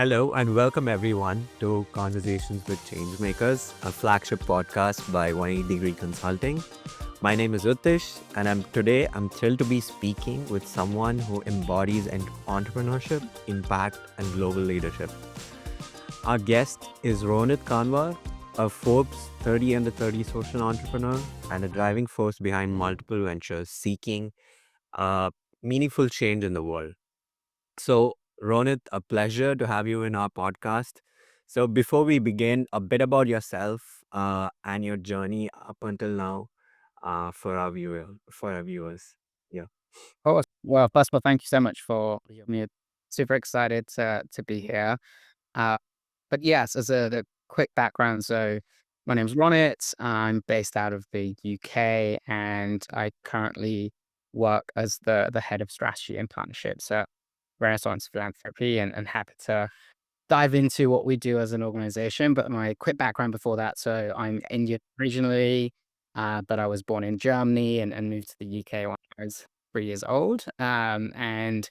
Hello and welcome everyone to Conversations with Changemakers, a flagship podcast by 180 Degree Consulting. My name is Uttish, and I'm thrilled to be speaking with someone who embodies entrepreneurship, impact, and global leadership. Our guest is Ronit Kanwar, a Forbes 30 under 30 social entrepreneur and a driving force behind multiple ventures seeking uh, meaningful change in the world. So, Ronit, a pleasure to have you in our podcast. So, before we begin, a bit about yourself and your journey up until now for our viewers. Yeah. Of course. Well, first of all, thank you so much for having me. Super excited to be here. Uh, but yes, as a quick background, so my name's Ronit. I'm based out of the UK, and I currently work as the head of strategy and partnerships at Renaissance Philanthropy, and happy to dive into what we do as an organization. But my quick background before that, so I'm Indian originally, but I was born in Germany and moved to the UK when I was 3 years old. And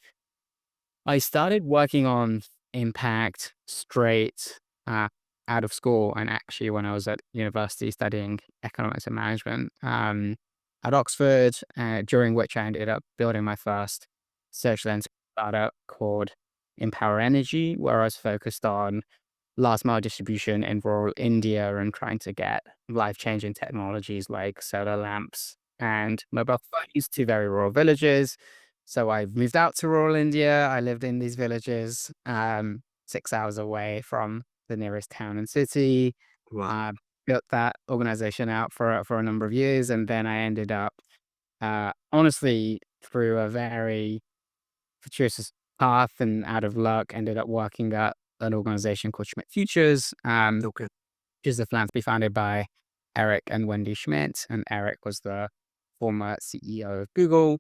I started working on impact straight uh, out of school, and actually when I was at university studying economics and management at Oxford, during which I ended up building my first social enterprise startup called Empower Energy, where I was focused on last mile distribution in rural India and trying to get life changing technologies like solar lamps and mobile phones to very rural villages. So I moved out to rural India. I lived in these villages, 6 hours away from the nearest town and city. Wow. Uh, Built that organization out for a number of years, and then I ended up, honestly, through a very fortuitous path and out of luck, ended up working at an organization called Schmidt Futures, Okay. which is a philanthropy founded by Eric and Wendy Schmidt. And Eric was the former CEO of Google.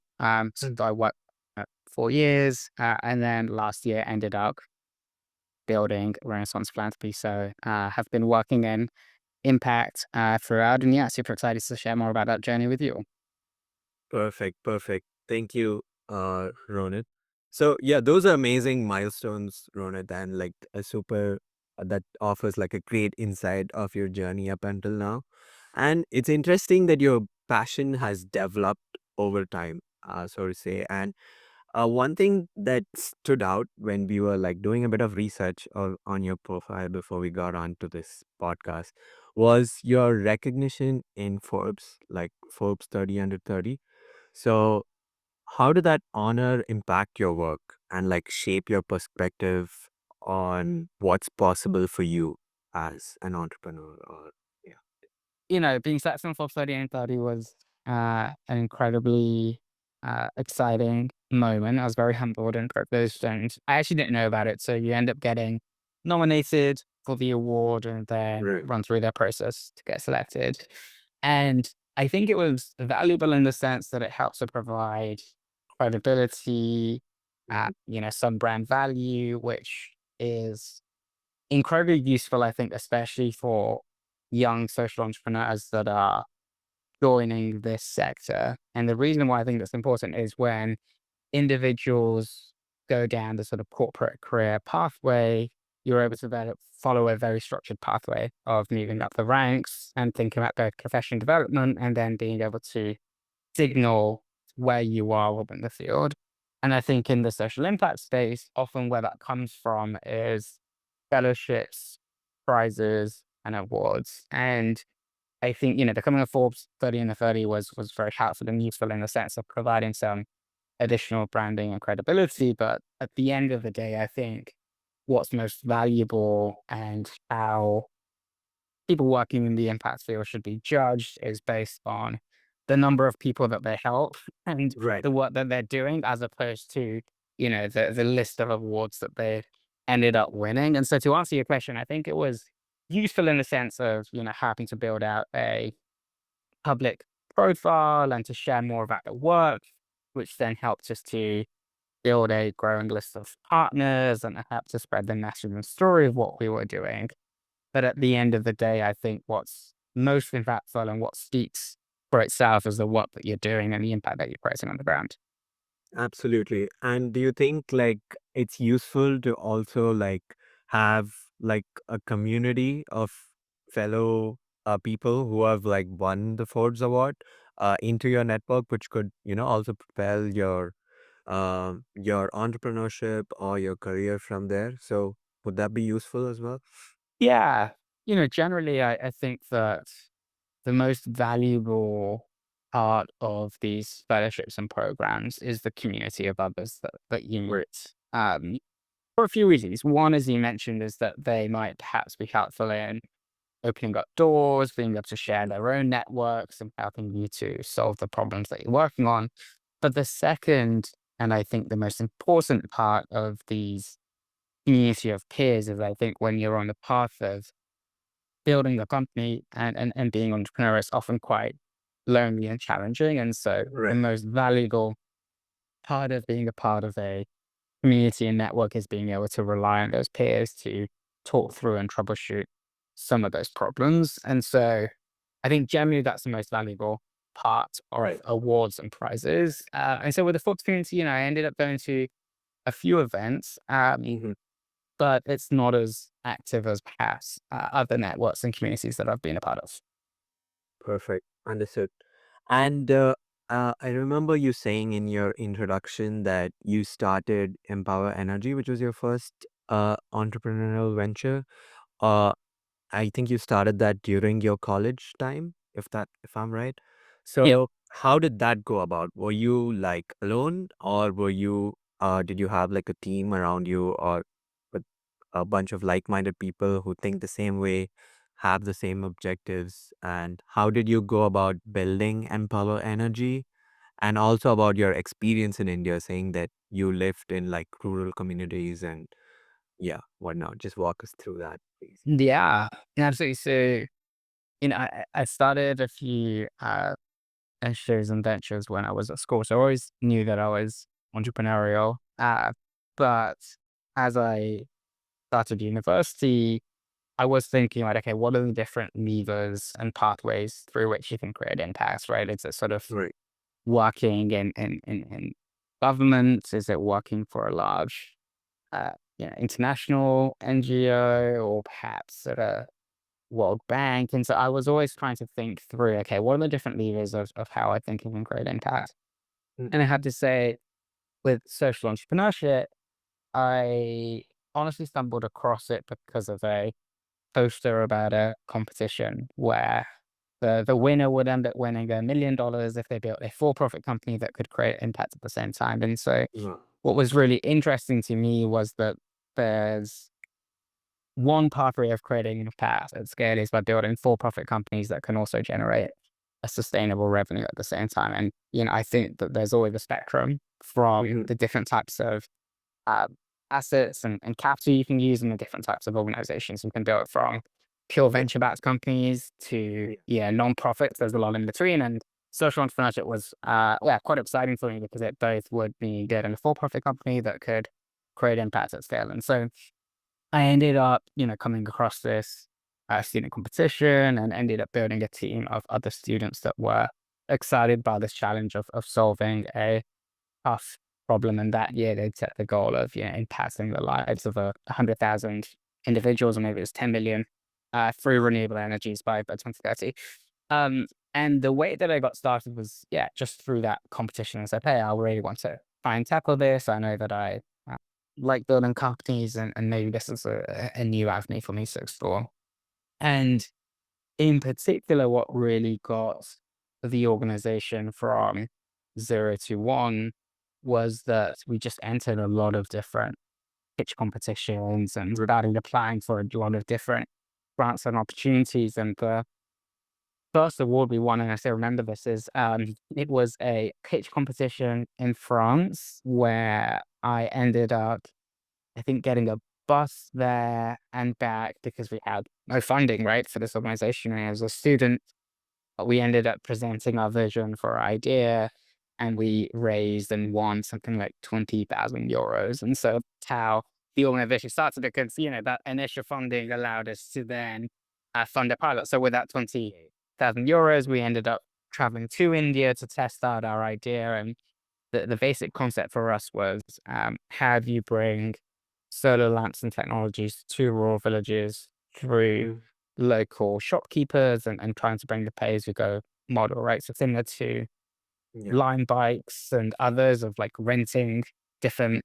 So I worked at 4 years, and then last year ended up building Renaissance Philanthropy. So have been working in impact throughout. And yeah, super excited to share more about that journey with you. Perfect. Perfect. Thank you, Ronit. So, yeah, those are amazing milestones, Ronit, and like a super that offers like a great insight of your journey up until now. And it's interesting that your passion has developed over time, so to say. And one thing that stood out when we were like doing a bit of research on your profile before we got onto this podcast was your recognition in Forbes, like Forbes 30 under 30. So, how did that honor impact your work and like shape your perspective on what's possible for you as an entrepreneur? Or yeah, Being selected for 30 and 30 was an incredibly exciting moment. I was very humbled and privileged, and I actually didn't know about it. So you end up getting nominated for the award and then right. run through their process to get selected. And I think it was valuable in the sense that it helps to provide credibility, Mhm. some brand value, which is incredibly useful, I think, especially for young social entrepreneurs that are joining this sector. And the reason why I think that's important is when individuals go down the sort of corporate career pathway, you're able to follow a very structured pathway of moving Right. up the ranks and thinking about both professional development and then being able to signal where you are within the field. And I think in the social impact space, often where that comes from is fellowships, prizes, and awards. And I think, becoming a Forbes 30 in the 30 was very helpful and useful in the sense of providing some additional branding and credibility. But at the end of the day, I think what's most valuable and how people working in the impact field should be judged is based on the number of people that they help and Right. the work that they're doing, as opposed to, the list of awards that they ended up winning. And so to answer your question, I think it was useful in the sense of, having to build out a public profile and to share more about the work, which then helped us to build a growing list of partners and help to spread the national story of what we were doing. But at the end of the day, I think what's most impactful and what speaks for itself is the work that you're doing and the impact that you're creating on the ground. Absolutely. And do you think like it's useful to also like have like a community of fellow people who have like won the Forbes Award into your network, which could, also propel your entrepreneurship or your career from there. So would that be useful as well? Yeah. Generally, I think that the most valuable part of these fellowships and programs is the community of others that you Right. meet. For a few reasons. One, as you mentioned, is that they might perhaps be helpful in opening up doors, being able to share their own networks and helping you to solve the problems that you're working on. But the second, and I think the most important part of these community of peers is I think when you're on the path of building a company and being entrepreneur is often quite lonely and challenging. And so the Right. most valuable part of being a part of a community and network is being able to rely on those peers to talk through and troubleshoot some of those problems. And so I think generally that's the most valuable part of Right. awards and prizes. And so with the Forbes community, I ended up going to a few events, Hmm. but it's not as active as perhaps other networks and communities that I've been a part of. Perfect. Understood. And I remember you saying in your introduction that you started Empower Energy, which was your first entrepreneurial venture. Uh, I think you started that during your college time, if I'm right. Yeah. So how did that go about? Were you like alone, or did you have like a team around you, or with a bunch of like-minded people who think the same way, have the same objectives? And how did you go about building Empower Energy? And also about your experience in India, saying that you lived in like rural communities and yeah, whatnot. Just walk us through that, please. Yeah, absolutely. So, I started a few ventures and ventures when I was at school. So I always knew that I was entrepreneurial. But as I started university, I was thinking like, okay, what are the different levers and pathways through which you can create impacts, right? Is it sort of Right. working in government? Is it working for a large international NGO or perhaps at a World Bank? And so I was always trying to think through, okay, what are the different levers of how I think it can create impact? Mm. And I had to say, with social entrepreneurship, I honestly stumbled across it because of a poster about a competition where the winner would end up winning $1 million if they built a for-profit company that could create impact at the same time. And so Yeah. what was really interesting to me was that there's one pathway of creating impact at scale is by building for-profit companies that can also generate a sustainable revenue at the same time. And, I think that there's always a spectrum from Mhm. the different types of uh, assets and capital you can use and the different types of organizations you can build from pure Right. venture-backed companies to, Yeah. non-profits. There's a lot in between. And social entrepreneurship was, quite exciting for me because it both would be getting a for-profit company that could create impact at scale. And so I ended up, coming across this student competition and ended up building a team of other students that were excited by this challenge of solving a tough problem. And that year they set the goal of, impacting the lives of 100,000 individuals, or maybe it was 10 million, through renewable energies by 2030. Um, and the way that I got started was, yeah, just through that competition. I said, hey, I really want to try and tackle this. I know that I like building companies, and maybe this is a new avenue for me to explore. And in particular, what really got the organization from 0 to 1 was that we just entered a lot of different pitch competitions and started applying for a lot of different grants and opportunities. And the first award we won, and I still remember this, is it was a pitch competition in France where I ended up, I think, getting a bus there and back because we had no funding, right, for this organization. And as a student, we ended up presenting our vision for our idea, and we raised and won something like 20,000 euros. And so that's how the organization started because, that initial funding allowed us to then fund a pilot. So with that 20,000 euros, we ended up traveling to India to test out our idea. And the basic concept for us was how do you bring solar lamps and technologies to rural villages through local shopkeepers and trying to bring the pay-as-you-go model, right? So similar to Yeah. Lime Bikes and others of like renting different,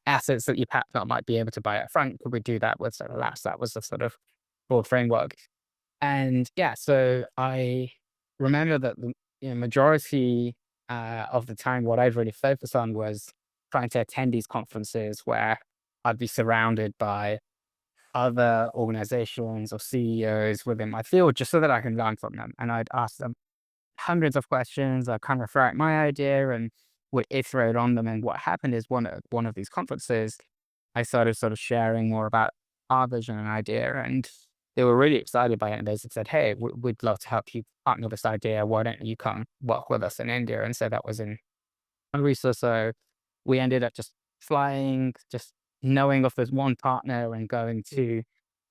assets that you perhaps not might be able to buy up front. Could we do that with solar lamps? That was the sort of broad framework. And yeah, so I remember that the majority of the time, what I'd really focus on was trying to attend these conferences where I'd be surrounded by other organizations or CEOs within my field just so that I can learn from them. And I'd ask them hundreds of questions. I'd kind of throw out my idea and would iterate on them. And what happened is one of these conferences, I started sort of sharing more about our vision and idea, and they were really excited by it. And they said, "Hey, we'd love to help you partner this idea. Why don't you come work with us in India?" And so that was in Greece or so. We ended up just flying, just knowing of this one partner and going to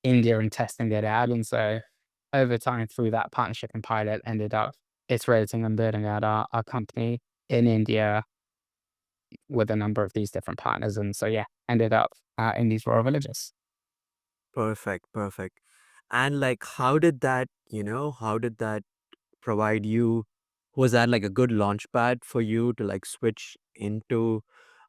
India and testing it out. And so over time through that partnership and pilot ended up iterating and building out our company in India with a number of these different partners. And so, yeah, ended up in these rural villages. Perfect, perfect. And like, how did that provide you? Was that like a good launch pad for you to like switch into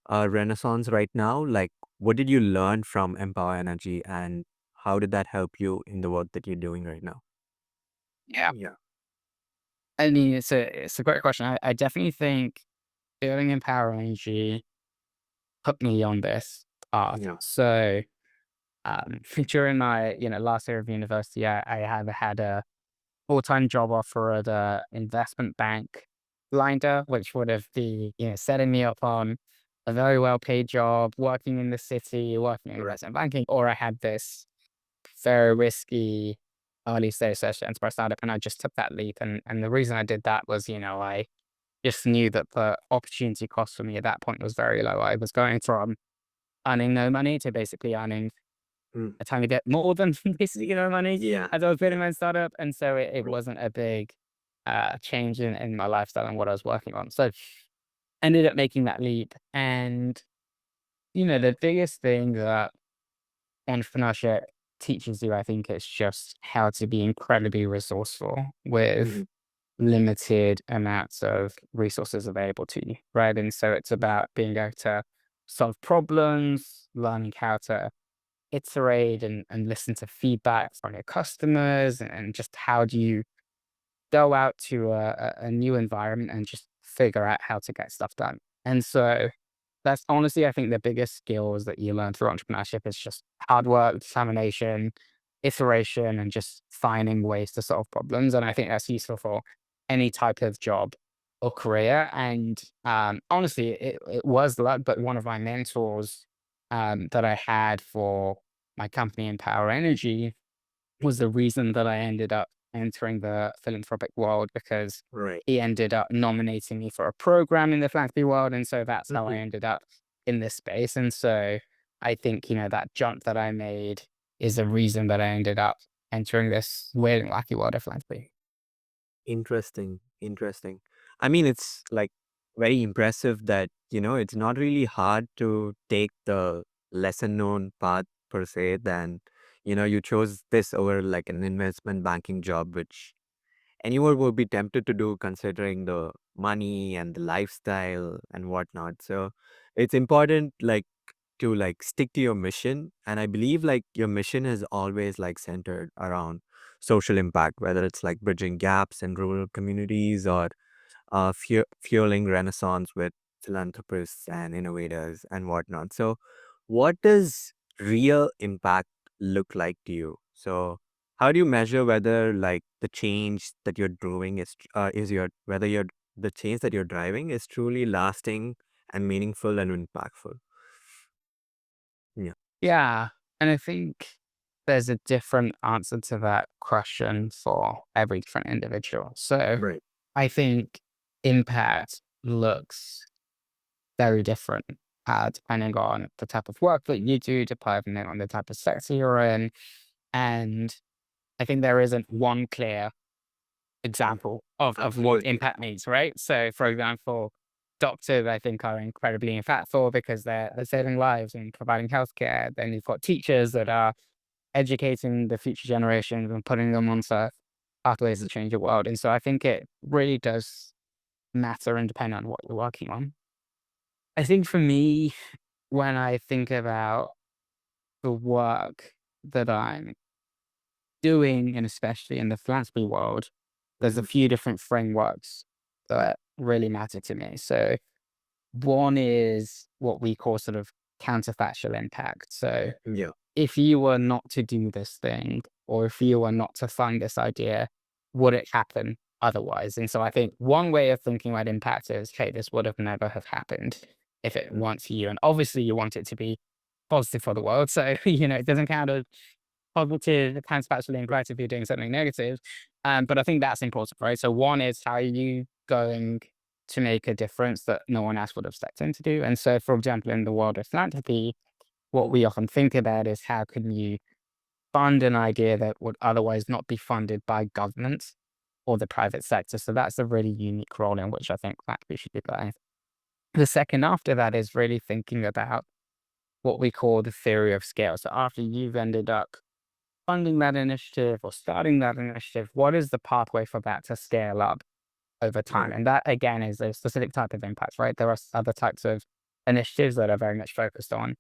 Renaissance right now? Like, what did you learn from Empower Energy and how did that help you in the work that you're doing right now? Yeah. Yeah. I mean, it's a great question. I definitely think building Empower Energy put me on this path. Yeah. So during my last year of university, I have had a full-time job offer at a investment bank lined up, which would have been setting me up on a very well-paid job, working in the city, working in Right. investment banking, or I had this very risky early stage session enterprise startup, and I just took that leap. And the reason I did that was, I just knew that the opportunity cost for me at that point was very low. I was going from earning no money to basically earning Mm. a tiny bit more than basically no money Yeah. as I was building Yeah. my startup. And so it Right. wasn't a big change in my lifestyle and what I was working on. So ended up making that leap. And, the biggest thing that entrepreneurship teaches you, I think, is just how to be incredibly resourceful with Mhm. limited amounts of resources available to you, right? And so it's about being able to solve problems, learning how to iterate and listen to feedback from your customers, and just how do you go out to a new environment and just figure out how to get stuff done. And so that's honestly, I think the biggest skills that you learn through entrepreneurship is just hard work, determination, iteration, and just finding ways to solve problems. And I think that's useful for any type of job or career. And honestly, it was luck, but one of my mentors that I had for my company Empower Energy was the reason that I ended up entering the philanthropic world, because Right. he ended up nominating me for a program in the philanthropy world. And so that's how I Mhm. ended up in this space. And so I think, that jump that I made is the reason that I ended up entering this weird and wacky world of philanthropy. Interesting. Interesting. I mean, it's like very impressive that, it's not really hard to take the lesser known path per se than, you chose this over like an investment banking job, which anyone would be tempted to do considering the money and the lifestyle and whatnot. So it's important like to like stick to your mission. And I believe like your mission is always like centered around social impact, whether it's like bridging gaps in rural communities or fueling renaissance with philanthropists and innovators and whatnot. So what does real impact look like to you? So how do you measure whether like the change that you're doing is your whether you're the change that you're driving is truly lasting and meaningful and impactful? Yeah. Yeah. And I think there's a different answer to that question for every different individual. So Right. I think impact looks very different, depending on the type of work that you do, depending on the type of sector you're in. And I think there isn't one clear Mm. example of what Absolutely. impact means, right? So, for example, doctors, I think, are incredibly impactful because they're saving lives and providing healthcare. Then you've got teachers that are educating the future generations and putting them onto pathways to change the world. And so I think it really does matter and depend on what you're working on. I think for me, when I think about the work that I'm doing, and especially in the philanthropy world, there's a Mhm. few different frameworks that really matter to me. So one is what we call sort of counterfactual impact. So Yeah. if you were not to do this thing, or if you were not to fund this idea, would it happen otherwise? And so I think one way of thinking about impact is, hey, this would have never have happened if it Mm. weren't for you. And obviously you want it to be positive for the world. So, it doesn't count as positive, it counts factually incorrect if you're doing something negative. But I think that's important, right? So one is how are you going to make a difference that no one else would have stepped in to do? And so, for example, in the world of philanthropy, what we often think about is how can you fund an idea that would otherwise not be funded by government or the private sector. So that's a really unique role in which I think philanthropy should be playing. The second after that is really thinking about what we call the theory of scale. So after you've ended up funding that initiative or starting that initiative, what is the pathway for that to scale up over time? Right. And that again is a specific type of impact, right? There are other types of initiatives that are very much focused on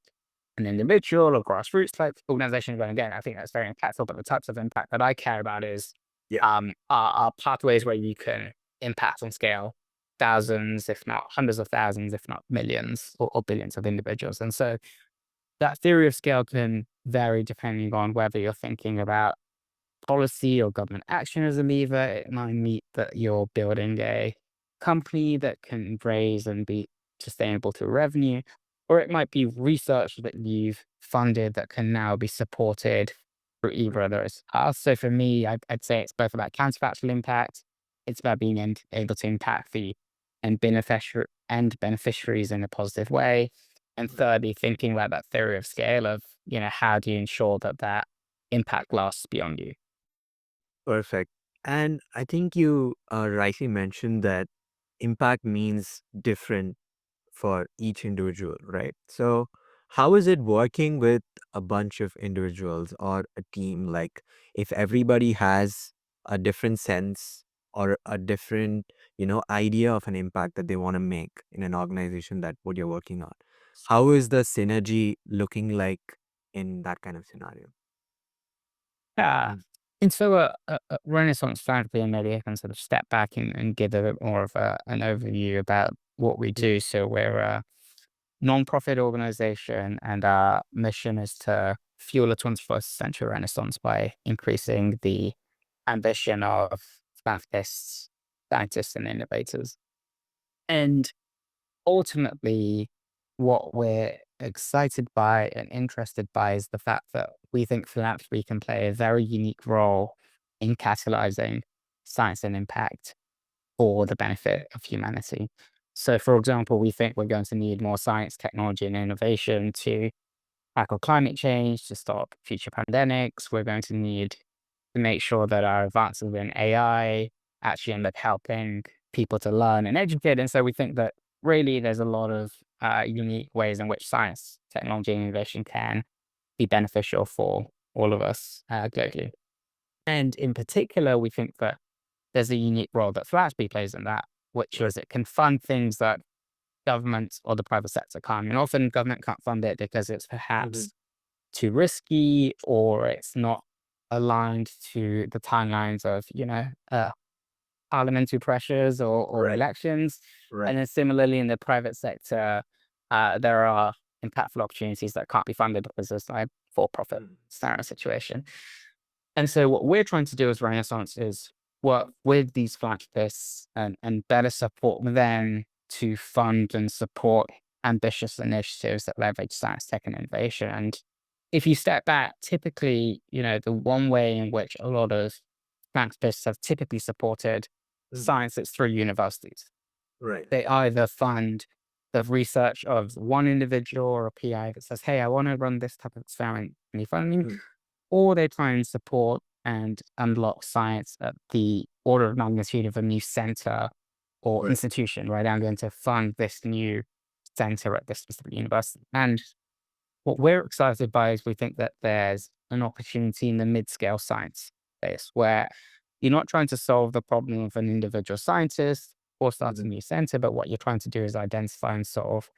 an individual or grassroots type organization. But again, I think that's very impactful. But the types of impact that I care about is Yeah. are pathways where you can impact on scale thousands, if not hundreds of thousands, if not millions or billions of individuals. And so that theory of scale can vary depending on whether you're thinking about policy or government action as a lever. It might mean that you're building a company that can raise and be sustainable through revenue, or it might be research that you've funded that can now be supported through either of those paths. So for me, I'd say it's both about counterfactual impact. It's about being able to impact the end beneficiaries in a positive way. And thirdly, thinking about that theory of scale of, how do you ensure that that impact lasts beyond you? Perfect. And I think you rightly mentioned that impact means different for each individual, right? So, how is it working with a bunch of individuals or a team? Like, if everybody has a different sense or a different, idea of an impact that they want to make in an organization that what you're working on, how is the synergy looking like in that kind of scenario? Yeah. And so a Renaissance therapy, and maybe I can sort of step back and give a bit more of an overview about what we Mm. do. So we're a non-profit organization, and our mission is to fuel a 21st century Renaissance by increasing the ambition of philanthropists, scientists, and innovators. And ultimately, what we're excited by and interested by is the fact that we think philanthropy can play a very unique role in catalyzing science and impact for the benefit of humanity. So, for example, we think we're going to need more science, technology, and innovation to tackle climate change, to stop future pandemics. We're going to need to make sure that our advances in AI actually end up helping people to learn and educate. And so we think that really there's a lot of unique ways in which science, technology, and innovation can be beneficial for all of us globally. And in particular, we think that there's a unique role that philanthropy plays in that, which Right. is it can fund things that government or the private sector can't. And often government can't fund it because it's Hmm. perhaps too risky or it's not aligned to the timelines of, parliamentary pressures or Right. elections. Right. And then similarly in the private sector, there are impactful opportunities that can't be funded because there's like for-profit Mm. situation. And so what we're trying to do as Renaissance is work with these philanthropists and better support them to fund and support ambitious initiatives that leverage science, tech, and innovation. And if you step back, typically, the one way in which a lot of philanthropists have typically supported Mm. science is through universities. Right. They either fund the research of one individual or a PI that says, hey, I want to run this type of experiment. Can you fund me? Mm. Or they try and support and unlock science at the order of magnitude of a new center or Right. institution, right? I'm going to fund this new center at this specific university. And what we're excited by is we think that there's an opportunity in the mid-scale science space where you're not trying to solve the problem of an individual scientist or start a Mhm. new center, but what you're trying to do is identify and solve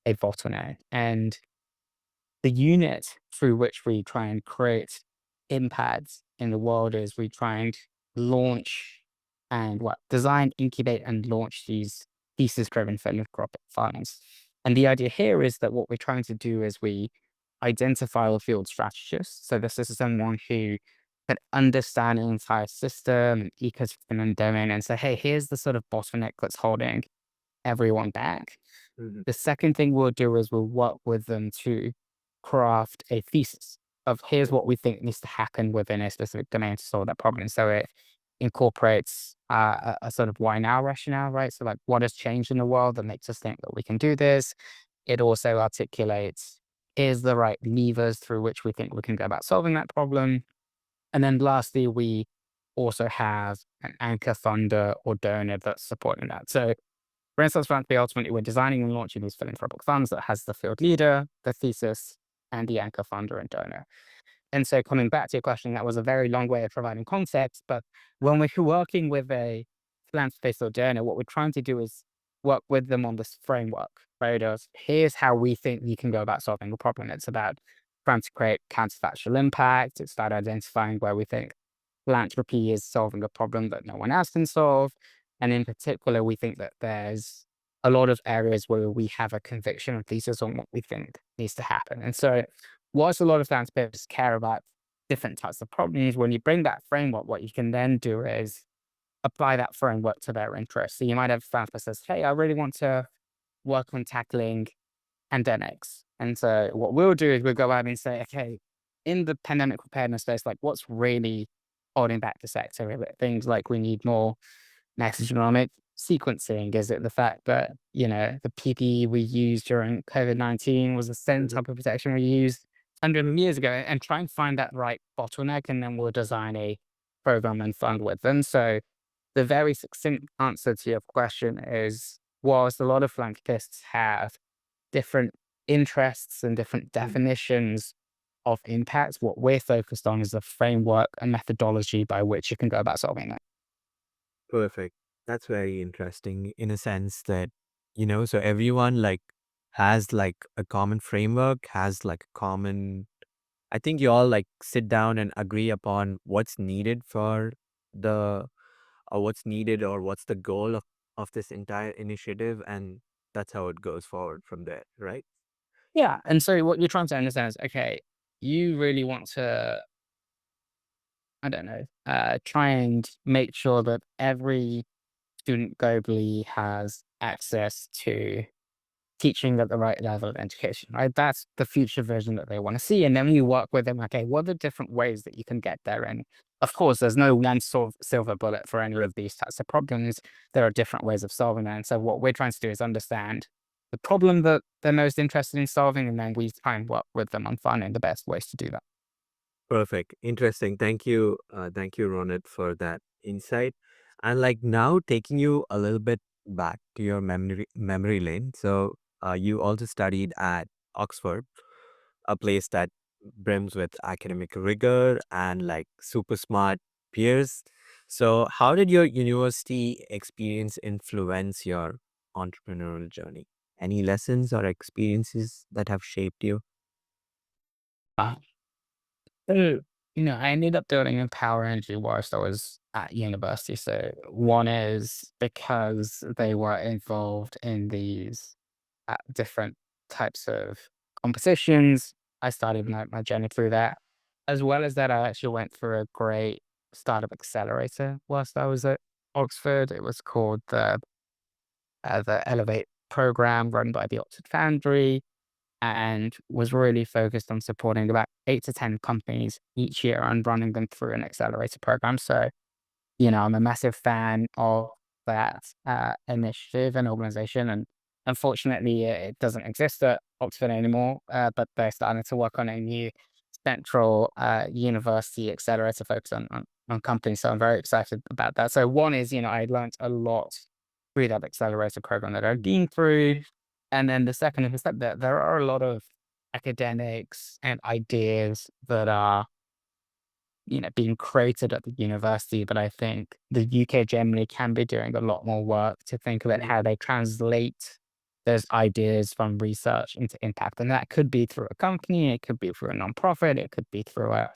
a bottleneck. And the unit through which we try and create impacts in the world is we try and launch and what design, incubate, and launch these thesis-driven philanthropic funds. And the idea here is that what we're trying to do is we identify a field strategist. So this is someone who can understand an entire system and ecosystem and domain and say, hey, here's the sort of bottleneck that's holding everyone back. Mhm. The second thing we'll do is we'll work with them to craft a thesis of here's what we think needs to happen within a specific domain to solve that problem. So it incorporates a sort of why now rationale, right? So like what has changed in the world that makes us think that we can do this. It also articulates is the right levers through which we think we can go about solving that problem. And then lastly, we also have an anchor funder or donor that's supporting that. So Renaissance Philanthropy, ultimately, we're designing and launching these philanthropic funds that has the field leader, the thesis, and the anchor funder and donor. And so coming back to your question, that was a very long way of providing context. But when we're working with a philanthropist or donor, what we're trying to do is work with them on this framework, right? Of here's how we think you can go about solving a problem. It's about trying to create counterfactual impact. It's about identifying where we think philanthropy is solving a problem that no one else can solve. And in particular, we think that there's a lot of areas where we have a conviction and thesis on what we think needs to happen. And so, whilst a lot of philanthropists care about different types of problems, when you bring that framework, what you can then do is apply that framework to their interests. So, you might have philanthropists that say, hey, I really want to work on tackling pandemics. And so what we'll do is we'll go out and say, okay, in the pandemic preparedness space, like what's really holding back the sector? Is it things like we need more metagenomic sequencing? Is it the fact that, the PPE we used during COVID-19 was the same Mhm. type of protection we used hundreds of years ago? And try and find that right bottleneck, and then we'll design a program and fund with them. So the very succinct answer to your question is, whilst a lot of philanthropists have different interests and different Mhm. definitions of impact, what we're focused on is a framework and methodology by which you can go about solving that. Perfect. That's very interesting in a sense that, so everyone like has like a common framework, has like a common, I think you all like sit down and agree upon what's needed for the, or what's needed or what's the goal of this entire initiative. And that's how it goes forward from there, right? Yeah. And so what you're trying to understand is, okay, you really want to, I don't know, try and make sure that every student globally has access to teaching at the right level of education, right? That's the future vision that they want to see. And then you work with them, okay, what are the different ways that you can get there? And of course, there's no one silver bullet for any of these types of problems. There are different ways of solving that. And so what we're trying to do is understand the problem that they're most interested in solving, and then we try and work with them on finding the best ways to do that. Perfect. Interesting. Thank you. Thank you, Ronit, for that insight. And like now taking you a little bit back to your memory lane. So you also studied at Oxford, a place that brims with academic rigor and like super smart peers. So how did your university experience influence your entrepreneurial journey? Any lessons or experiences that have shaped you? Uh, so, I ended up doing in power energy whilst I was at university. So one is because they were involved in these different types of competitions. I started my journey through that. As well as that, I actually went through a great startup accelerator whilst I was at Oxford. It was called the Elevate program run by the Oxford Foundry, and was really focused on supporting about 8 to 10 companies each year and running them through an accelerator program. So I'm a massive fan of that initiative and organization. And unfortunately, it doesn't exist at Oxford anymore, but they're starting to work on a new central university accelerator focus on companies. So I'm very excited about that. So one is, I learned a lot through that accelerator program that I've been through. And then the second is that there are a lot of academics and ideas that are, being created at the university, but I think the UK generally can be doing a lot more work to think about Mhm. how they translate those ideas from research into impact. And that could be through a company, it could be through a nonprofit, it could be through a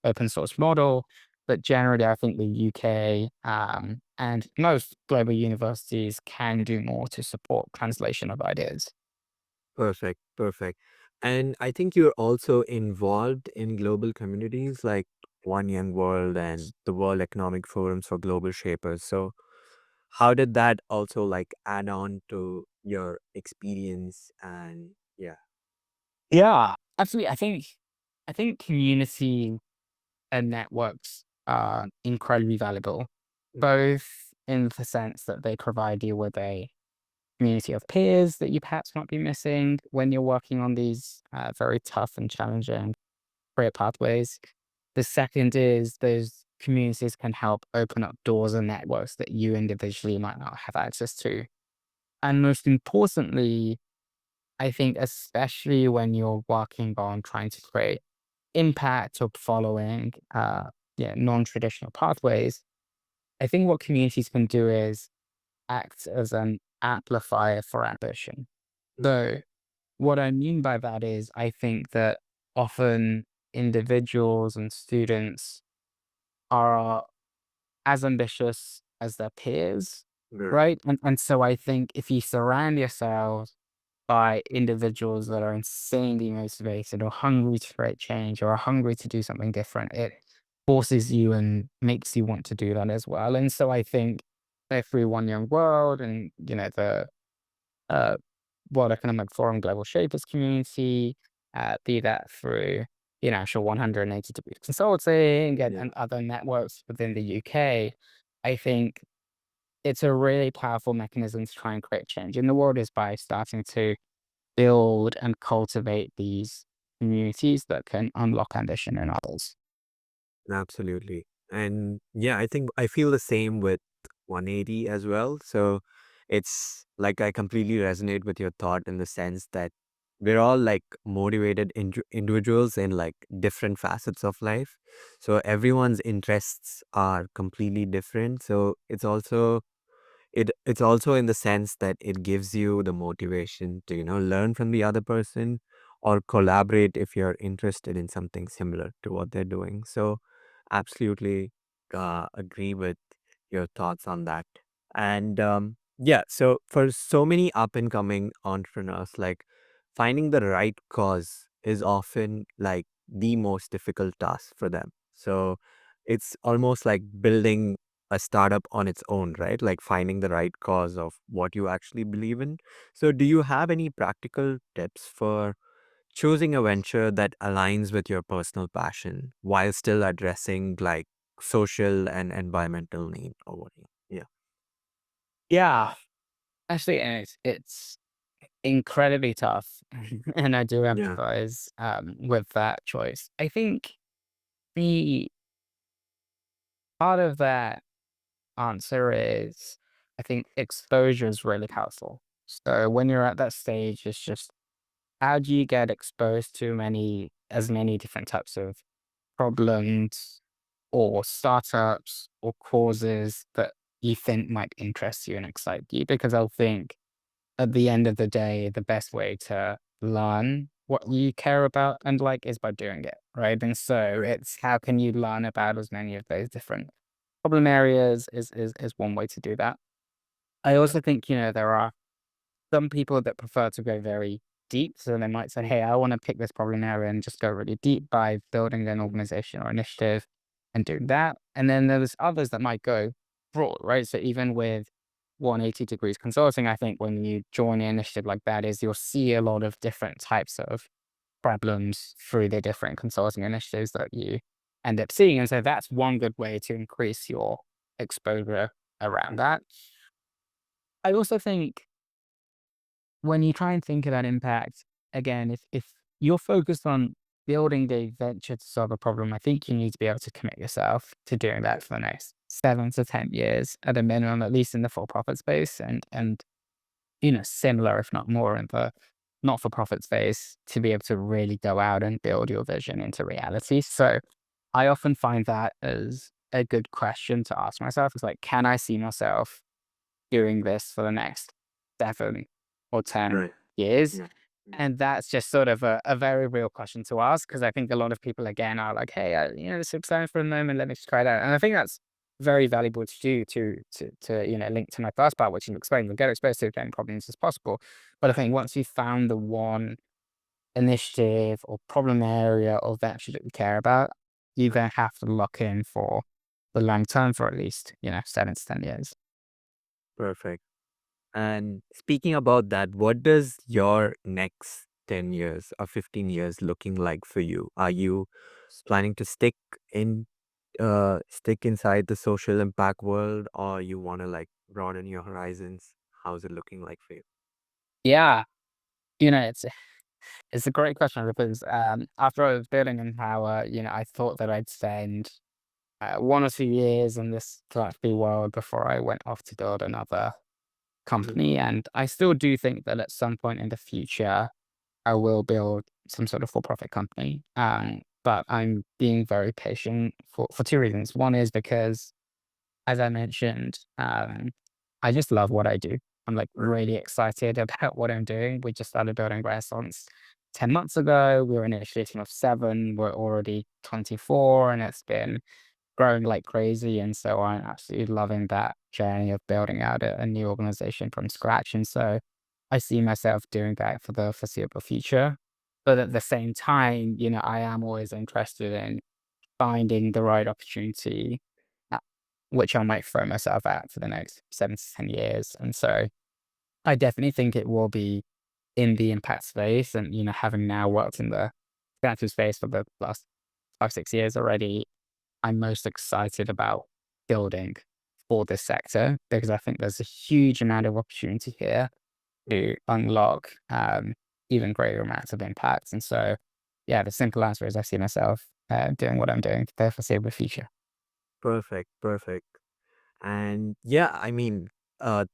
open source model. But generally, I think the UK and most global universities can do more to support translation of ideas. Perfect, perfect. And I think you're also involved in global communities like One Young World and the World Economic Forums for Global Shapers. So how did that also like add on to your experience? And yeah. Yeah, absolutely. I think community and networks are incredibly valuable, Mhm. both in the sense that they provide you with a community of peers that you perhaps might be missing when you're working on these very tough and challenging career pathways. The second is those communities can help open up doors and networks that you individually might not have access to. And most importantly, I think especially when you're working on trying to create impact or following non-traditional pathways, I think what communities can do is act as an amplifier for ambition. Mm. So what I mean by that is I think that often individuals and students are as ambitious as their peers, Right. right? And so I think if you surround yourself by individuals that are insanely motivated or hungry to create change or are hungry to do something different, it forces you and makes you want to do that as well. And so I think both through One Young World and, the uh, World Economic Forum Global Shapers community, be that through, actual 180 Degrees Consulting Yeah. and other networks within the UK, I think it's a really powerful mechanism to try and create change in the world is by starting to build and cultivate these communities that can unlock ambition in others. Absolutely. And yeah, I think I feel the same with 180 as well. So it's like I completely resonate with your thought in the sense that we're all like motivated individuals in like different facets of life. So everyone's interests are completely different. So it's also in the sense that it gives you the motivation to, learn from the other person or collaborate if you're interested in something similar to what they're doing. So absolutely agree with your thoughts on that. And yeah, so for so many up and coming entrepreneurs, like finding the right cause is often like the most difficult task for them. So it's almost like building a startup on its own, right? Like finding the right cause of what you actually believe in. So, do you have any practical tips for choosing a venture that aligns with your personal passion while still addressing like social and environmental need or what? Yeah. Yeah, actually, and it's incredibly tough, and I do Yeah. empathize with that choice. I think the part of that answer is, I think exposure is really powerful. So when you're at that stage, it's just how do you get exposed to as many different types of problems or startups or causes that you think might interest you and excite you? Because I think at the end of the day, the best way to learn what you care about and like is by doing it, right? And so it's how can you learn about as many of those different problem areas is one way to do that. I also think, there are some people that prefer to go very deep. So they might say, hey, I want to pick this problem area and just go really deep by building an Mhm. organization or initiative and doing that. And then there's others that might go broad, right? So even with 180 Degrees Consulting, I think when you join an initiative like that is you'll see a lot of different types of problems through the different consulting initiatives that you end up seeing. And so that's one good way to increase your exposure around that. I also think when you try and think about impact, again, if you're focused on building a venture to solve a problem, I think you need to be able to commit yourself to doing that for the next 7 to 10 years at a minimum, at least in the for-profit space, and similar, if not more, in the not-for-profit space to be able to really go out and build your vision into reality. So I often find that as a good question to ask myself is like, can I see myself doing this for the next 7 or 10 Right. years? Yeah. Yeah. And that's just sort of a very real question to ask because I think a lot of people again are like, hey, this is exciting for the moment. Let me just try it out. And I think that's very valuable to do to link to my first part, which you explained, get exposed to as many problems as possible. But I think once you've found the one initiative or problem area or venture that you care about, you then have to lock in for the long term for at least, 7 to 10 years. Perfect. And speaking about that, what does your next 10 years or 15 years looking like for you? Are you planning to in stick inside the social impact world, or you want to like broaden your horizons? How's it looking like for you? Yeah. It's a great question because after I was building Empower, I thought that I'd spend 1 or 2 years in this philanthropy world before I went off to build another Mhm. company. And I still do think that at some point in the future, I will build some sort of for-profit company. But I'm being very patient for two reasons. One is because, as I mentioned, I just love what I do. I'm like Right. really excited about what I'm doing. We just started building restaurants 10 months ago. We were initially a team of seven. We're already 24, and it's been growing like crazy. And so I'm absolutely loving that journey of building out a new organization from scratch. And so I see myself doing that for the foreseeable future. But at the same time, I am always interested in finding the right opportunity, uh, which I might throw myself at for the next 7 to 10 years. And so I definitely think it will be in the impact space. And, having now worked in the creative space for the last 5, 6 years already, I'm most excited about building for this sector because I think there's a huge amount of opportunity here to unlock even greater amounts of impact. And so, yeah, the simple answer is I see myself doing what I'm doing for the foreseeable future. Perfect. Perfect. And yeah,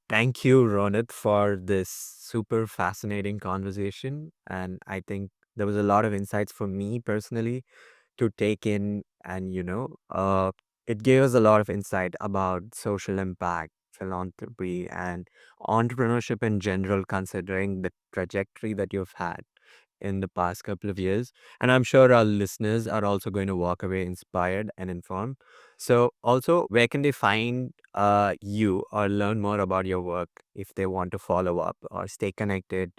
thank you, Ronit, for this super fascinating conversation. And I think there was a lot of insights for me personally to take in. And, it gave us a lot of insight about social impact, philanthropy, and entrepreneurship in general, considering the trajectory that you've had in the past couple of years. And I'm sure our listeners are also going to walk away inspired and informed. So, also, where can they find you or learn more about your work if they want to follow up or stay connected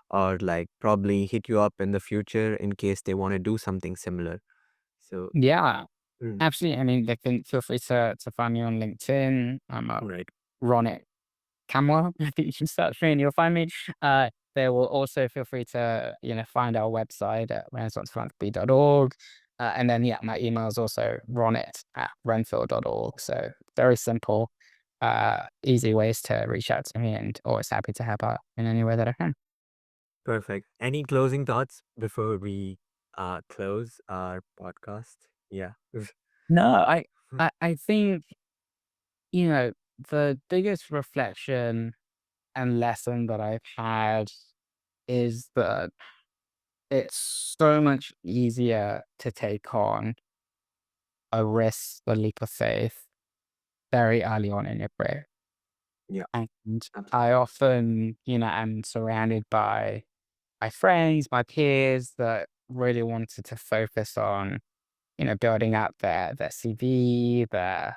or like probably hit you up in the future in case they want to do something similar? So, Yeah, mm, absolutely. I mean, they can feel free to find me on LinkedIn. I'm right. Ronit Kanwar. I think you can search me and you'll find me. They will also feel free to, find our website at renaissancephilanthropy.org. And then, yeah, my email is also ronit@renfield.org. So very simple, easy ways to reach out to me and always happy to help out in any way that I can. Perfect. Any closing thoughts before we close our podcast? Yeah. No, I think, you know, the biggest reflection and lesson that I've had is that it's so much easier to take on a risk, a leap of faith very early on in your career. Yeah. And I Absolutely. often, am surrounded by my friends, my peers that really wanted to focus on, building up their CV, their,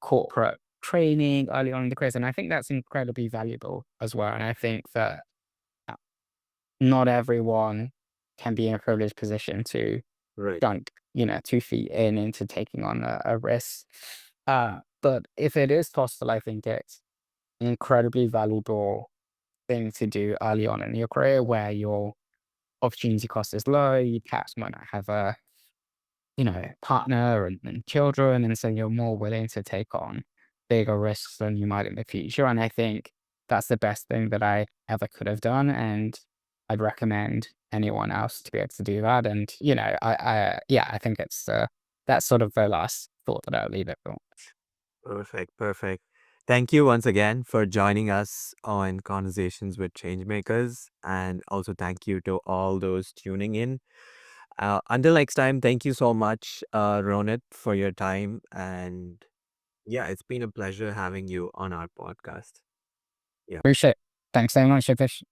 corporate training early on in the careers. And I think that's incredibly valuable as well. And I think that not everyone can be in a privileged position to Right. dunk, 2 feet in into taking on a risk. But if it is possible, I think it's an incredibly valuable thing to do early on in your career where your opportunity cost is low. You perhaps might not have a, partner and children. And so you're more willing to take on bigger risks than you might in the future. And I think that's the best thing that I ever could have done. And I'd recommend anyone else to be able to do that. And, yeah, I think that's sort of the last thought that I'll leave it for. Perfect, perfect. Thank you once again for joining us on Conversations with Changemakers. And also thank you to all those tuning in. Until next time, thank you so much, Ronit, for your time. And yeah, it's been a pleasure having you on our podcast. Yeah. Appreciate it. Thanks so much, Fish.